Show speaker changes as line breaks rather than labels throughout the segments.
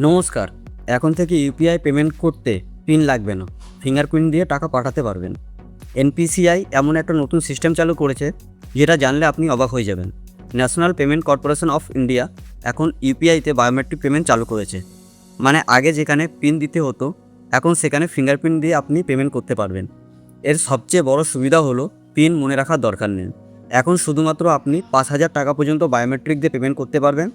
নমস্কার। এখন থেকে ইউপিআই পেমেন্ট করতে পিন লাগবে না, ফিঙ্গারপ্রিন্ট দিয়ে টাকা পাঠাতে পারবেন। এনপিসিআই এমন একটা নতুন সিস্টেম চালু করেছে যেটা জানলে আপনি অবাক হয়ে যাবেন। National payment corporation of India এখন ইউপিআইতে বায়োমেট্রিক পেমেন্ট চালু করেছে। মানে আগে যেখানে পিন দিতে হতো, এখন সেখানে ফিঙ্গারপ্রিন্ট দিয়ে আপনি পেমেন্ট করতে পারবেন। এর সবচেয়ে বড় সুবিধা হলো পিন মনে রাখার দরকার নেই। এখন শুধুমাত্র আপনি 5,000 টাকা পর্যন্ত বায়োমেট্রিক দিয়ে পেমেন্ট করতে পারবেন,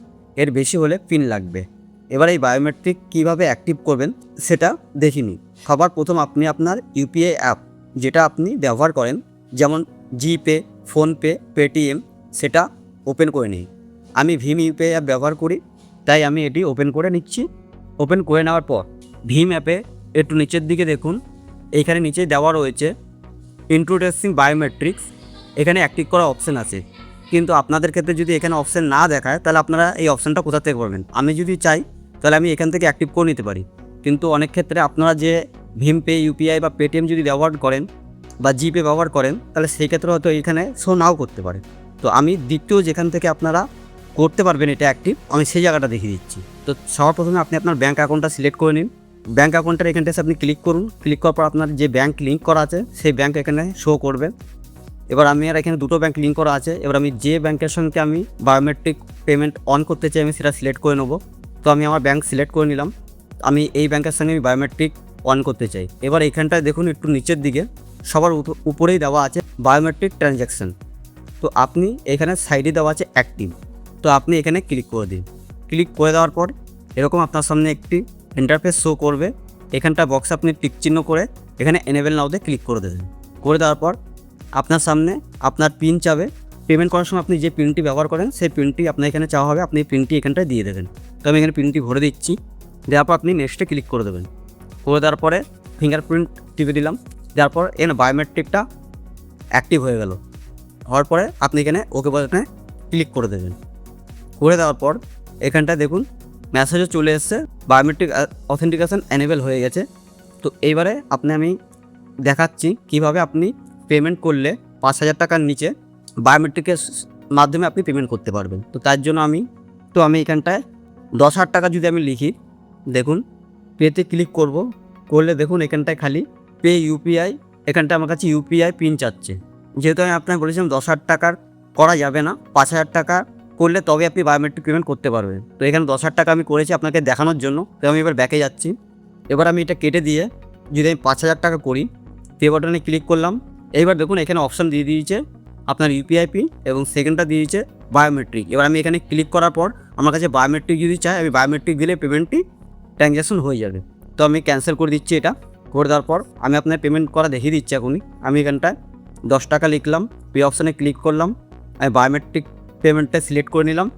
এর বেশি হলে পিন লাগবে। এবার এই বায়োমেট্রিক কীভাবে অ্যাক্টিভ করবেন সেটা দেখিনি। সবার প্রথম আপনি আপনার ইউপিআই অ্যাপ যেটা আপনি ব্যবহার করেন, যেমন জিপে, ফোনপে, পেটিএম, সেটা ওপেন করে নিই। আমি ভীম ইউপিআই অ্যাপ ব্যবহার করি, তাই আমি এটি ওপেন করে নিচ্ছি। ওপেন করে নেওয়ার পর ভীম অ্যাপে একটু নিচের দিকে দেখুন, এইখানে নিচে দেওয়া রয়েছে ইন্ট্রোডিউসিং বায়োমেট্রিক্স। এখানে অ্যাক্টিভ করা অপশান আছে, কিন্তু আপনাদের ক্ষেত্রে যদি এখানে অপশান না দেখায় তাহলে আপনারা এই অপশানটা কোথা থেকে করবেন। আমি যদি চাই তাহলে আমি এখান থেকে অ্যাক্টিভ করে নিতে পারি, কিন্তু অনেক ক্ষেত্রে আপনারা যে ভীম পে, ইউপিআই বা পেটিএম যদি ব্যবহার করেন বা জিপে ব্যবহার করেন, তাহলে সেই ক্ষেত্রে হয়তো এখানে শো নাও করতে পারে। তো আমি দ্বিতীয় যেখান থেকে আপনারা করতে পারবেন এটা অ্যাক্টিভ, আমি সেই জায়গাটা দেখিয়ে দিচ্ছি। তো সবার প্রথমে আপনি আপনার ব্যাঙ্ক অ্যাকাউন্টটা সিলেক্ট করে নিন। ব্যাঙ্ক অ্যাকাউন্টের এখানটা আপনি ক্লিক করুন। ক্লিক করার পর আপনার যে ব্যাঙ্ক লিঙ্ক করা আছে সেই ব্যাঙ্ক এখানে শো করবে। এবার আমি আর এখানে দুটো ব্যাঙ্ক লিঙ্ক করা আছে। এবার আমি যে ব্যাঙ্কের সঙ্গে আমি বায়োমেট্রিক পেমেন্ট অন করতে চাই আমি সেটা সিলেক্ট করে নেবো। তো আমি আমার ব্যাঙ্ক সিলেক্ট করে নিলাম। আমি এই ব্যাঙ্কের সঙ্গে আমি বায়োমেট্রিক অন করতে চাই। এবার এইখানটায় দেখুন একটু নিচের দিকে সবার উপরেই দেওয়া আছে বায়োমেট্রিক ট্রানজ্যাকশান। তো আপনি এখানে সাইডে দেওয়া আছে অ্যাক্টিভ, তো আপনি এখানে ক্লিক করে দিন। ক্লিক করে দেওয়ার পর এরকম আপনার সামনে একটি ইন্টারফেস শো করবে। এখানটা বক্সে আপনি টিক চিহ্ন করে এখানে এনেবেল নাওতে ক্লিক করে দেবেন। করে দেওয়ার পর আপনার সামনে আপনার পিন চাবে। পেমেন্ট করার সময় আপনি যে পিনটি ব্যবহার করেন সেই পিনটি আপনার এখানে চাওয়া হবে, আপনি পিনটি এখানটায় দিয়ে দেবেন। তো আমি এখানে পিনটি ভরে দিচ্ছি। দেওয়ার পর আপনি নেক্সটে ক্লিক করে দেবেন। করে দেওয়ার পরে ফিঙ্গারপ্রিন্ট টিপে দিলাম। দেওয়ার পর এখানে বায়োমেট্রিকটা অ্যাক্টিভ হয়ে গেল। হওয়ার পরে আপনি এখানে ওকে বাটনে ক্লিক করে দেবেন। করে দেওয়ার পর এখানটায় দেখুন মেসেজও চলে এসছে, বায়োমেট্রিক অথেন্টিকেশন এনেবেল হয়ে গেছে। তো এইবারে আমি দেখাচ্ছি কিভাবে আপনি পেমেন্ট করলে 5,000 টাকার নিচে বায়োমেট্রিকের মাধ্যমে আপনি পেমেন্ট করতে পারবেন। তো তার জন্য আমি এখানটায় 10,000 টাকা যদি আমি লিখি, দেখুন পেতে ক্লিক করব। করলে দেখুন এখানটায় খালি পে ইউপিআই, এখানটায় আমার কাছে ইউপিআই পিন চাচ্ছে। যেহেতু আমি আপনাকে বলেছিলাম 10,000 টাকার করা যাবে না, 5,000 টাকা করলে তবে আপনি বায়োমেট্রিক পেমেন্ট করতে পারবেন। তো এখানে 10,000 টাকা আমি করেছি আপনাকে দেখানোর জন্য। তো আমি এবার ব্যাকে যাচ্ছি। এবার আমি এটা কেটে দিয়ে যদি আমি 5,000 টাকা করি, পে বাটনে ক্লিক করলাম। এইবার দেখুন এখানে অপশান দিয়ে দিয়েছে আপনার ইউপিআই পিন এবং সেকেন্ডটা দিয়েছে বায়োমেট্রিক। এবার আমি এখানে ক্লিক করার পর আমার কাছে বায়োমেট্রিক যদি চাই, আমি বায়োমেট্রিক দিলে পেমেন্টটি ট্রানজ্যাকশন হয়ে যাবে। তো আমি ক্যান্সেল করে দিচ্ছি। এটা করে দেওয়ার পর আমি আপনার পেমেন্ট করা দেখিয়ে দিচ্ছি। এখনই আমি এখানটায় 10 টাকা লিখলাম, পে অপশানে ক্লিক করলাম, আমি বায়োমেট্রিক পেমেন্টটা সিলেক্ট করে নিলাম।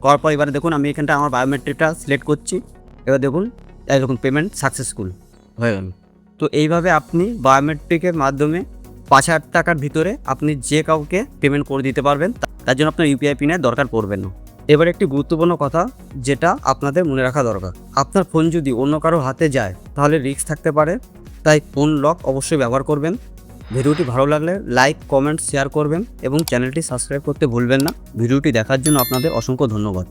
করার পর এবারে দেখুন আমি এখানটা আমার বায়োমেট্রিকটা সিলেক্ট করছি। এবার দেখুন পেমেন্ট সাকসেসফুল হয়ে গেল। তো এইভাবে আপনি বায়োমেট্রিকের মাধ্যমে 5,000 টাকার ভিতরে আপনি যে কাউকে পেমেন্ট করে দিতে পারবেন। তার জন্য আপনার ইউপিআই পিনের দরকার পড়বে না। এবার একটি গুরুত্বপূর্ণ কথা যেটা আপনাদের মনে রাখা দরকার, আপনার ফোন যদি অন্য কারো হাতে যায় তাহলে রিস্ক থাকতে পারে, তাই ফোন লক অবশ্যই ব্যবহার করবেন। ভিডিওটি ভালো লাগলে লাইক, কমেন্ট, শেয়ার করবেন এবং চ্যানেলটি সাবস্ক্রাইব করতে ভুলবেন না। ভিডিওটি দেখার জন্য আপনাদের অসংখ্য ধন্যবাদ।